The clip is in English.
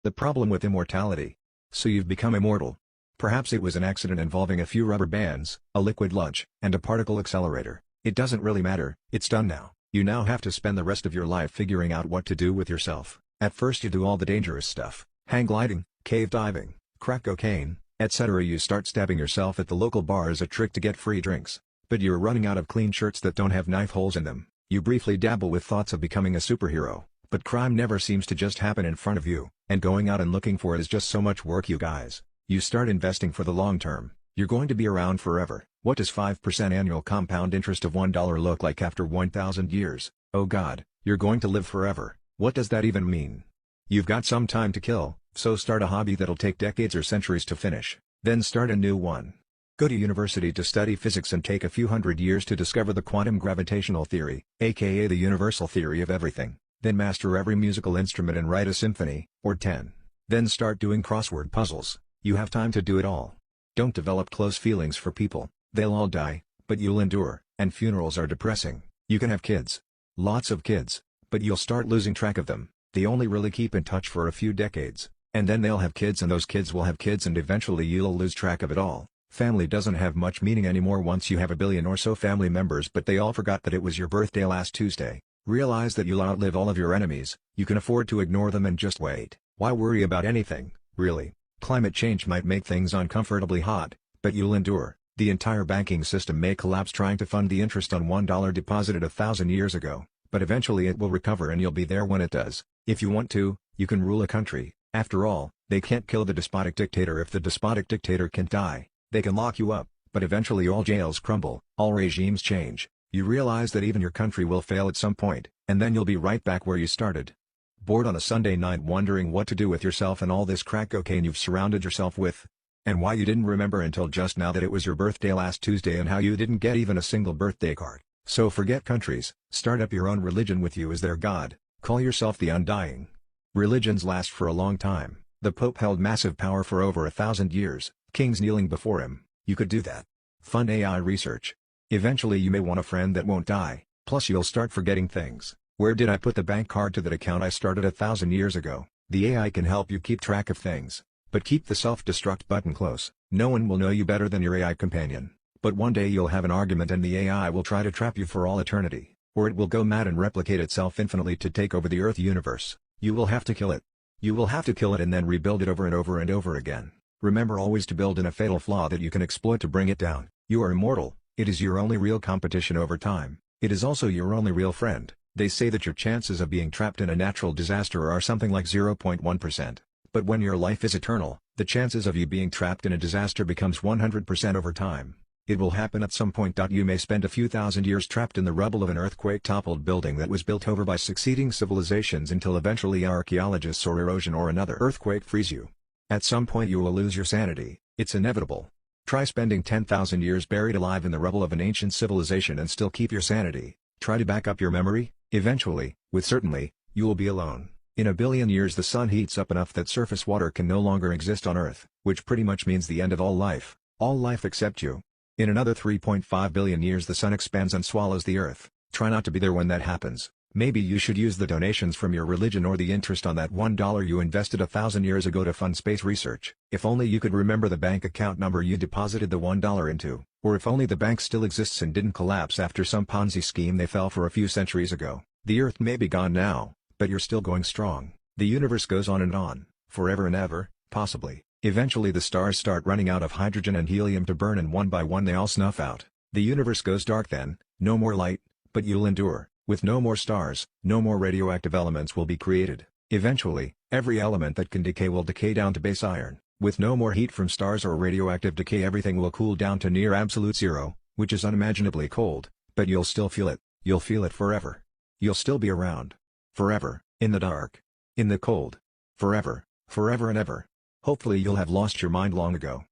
The problem with immortality. So you've become immortal. Perhaps it was an accident involving a few rubber bands, a liquid lunch, and a particle accelerator. It doesn't really matter, it's done now. You now have to spend the rest of your life figuring out what to do with yourself. At first you do all the dangerous stuff, hang gliding, cave diving, crack cocaine, etc. You start stabbing yourself at the local bar as a trick to get free drinks. But you're running out of clean shirts that don't have knife holes in them. You briefly dabble with thoughts of becoming a superhero, but crime never seems to just happen in front of you, and going out and looking for it is just so much work, you guys. You start investing for the long term. You're going to be around forever. What does 5% annual compound interest of $1 look like after 1,000 years? Oh God, you're going to live forever. What does that even mean? You've got some time to kill, so start a hobby that'll take decades or centuries to finish. Then start a new one. Go to university to study physics and take a few hundred years to discover the quantum gravitational theory, aka the universal theory of everything. Then master every musical instrument and write a symphony, or 10. Then start doing crossword puzzles. You have time to do it all. Don't develop close feelings for people. They'll all die, but you'll endure, and funerals are depressing. You can have kids. Lots of kids, but you'll start losing track of them. They only really keep in touch for a few decades, and then they'll have kids and those kids will have kids and eventually you'll lose track of it all. Family doesn't have much meaning anymore once you have a billion or so family members, but they all forgot that it was your birthday last Tuesday. Realize that you'll outlive all of your enemies. You can afford to ignore them and just wait. Why worry about anything, really? Climate change might make things uncomfortably hot, but you'll endure. The entire banking system may collapse trying to fund the interest on $1 deposited 1,000 years ago, but eventually it will recover and you'll be there when it does. If you want to, you can rule a country. After all, they can't kill the despotic dictator if the despotic dictator can die. They can lock you up, but eventually all jails crumble, all regimes change. You realize that even your country will fail at some point, and then you'll be right back where you started. Bored on a Sunday night wondering what to do with yourself and all this crack cocaine you've surrounded yourself with? And why you didn't remember until just now that it was your birthday last Tuesday and how you didn't get even a single birthday card. So forget countries, start up your own religion with you as their god, call yourself the Undying. Religions last for a long time. The Pope held massive power for over 1,000 years, kings kneeling before him. You could do that. Fund AI research. Eventually you may want a friend that won't die, plus you'll start forgetting things. Where did I put the bank card to that account I started 1,000 years ago? The AI can help you keep track of things. But keep the self-destruct button close. No one will know you better than your AI companion. But one day you'll have an argument and the AI will try to trap you for all eternity. Or it will go mad and replicate itself infinitely to take over the Earth universe. You will have to kill it. You will have to kill it and then rebuild it over and over and over again. Remember always to build in a fatal flaw that you can exploit to bring it down. You are immortal. It is your only real competition over time. It is also your only real friend. They say that your chances of being trapped in a natural disaster are something like 0.1%. But when your life is eternal, the chances of you being trapped in a disaster becomes 100% over time. It will happen at some point. You may spend a few thousand years trapped in the rubble of an earthquake-toppled building that was built over by succeeding civilizations until eventually archaeologists or erosion or another earthquake frees you. At some point you will lose your sanity. It's inevitable. Try spending 10,000 years buried alive in the rubble of an ancient civilization and still keep your sanity. Try to back up your memory. Eventually, with certainty, you will be alone. In a billion years the sun heats up enough that surface water can no longer exist on Earth, which pretty much means the end of all life except you. In another 3.5 billion years the sun expands and swallows the Earth. Try not to be there when that happens. Maybe you should use the donations from your religion or the interest on that $1 you invested 1,000 years ago to fund space research. If only you could remember the bank account number you deposited the $1 into, or if only the bank still exists and didn't collapse after some Ponzi scheme they fell for a few centuries ago. The Earth may be gone now, but you're still going strong. The universe goes on, forever and ever, possibly. Eventually the stars start running out of hydrogen and helium to burn and one by one they all snuff out. The universe goes dark then, no more light, but you'll endure. With no more stars, no more radioactive elements will be created. Eventually, every element that can decay will decay down to base iron. With no more heat from stars or radioactive decay everything will cool down to near absolute zero, which is unimaginably cold, but you'll still feel it. You'll feel it forever. You'll still be around. Forever, in the dark. In the cold. Forever, forever and ever. Hopefully you'll have lost your mind long ago.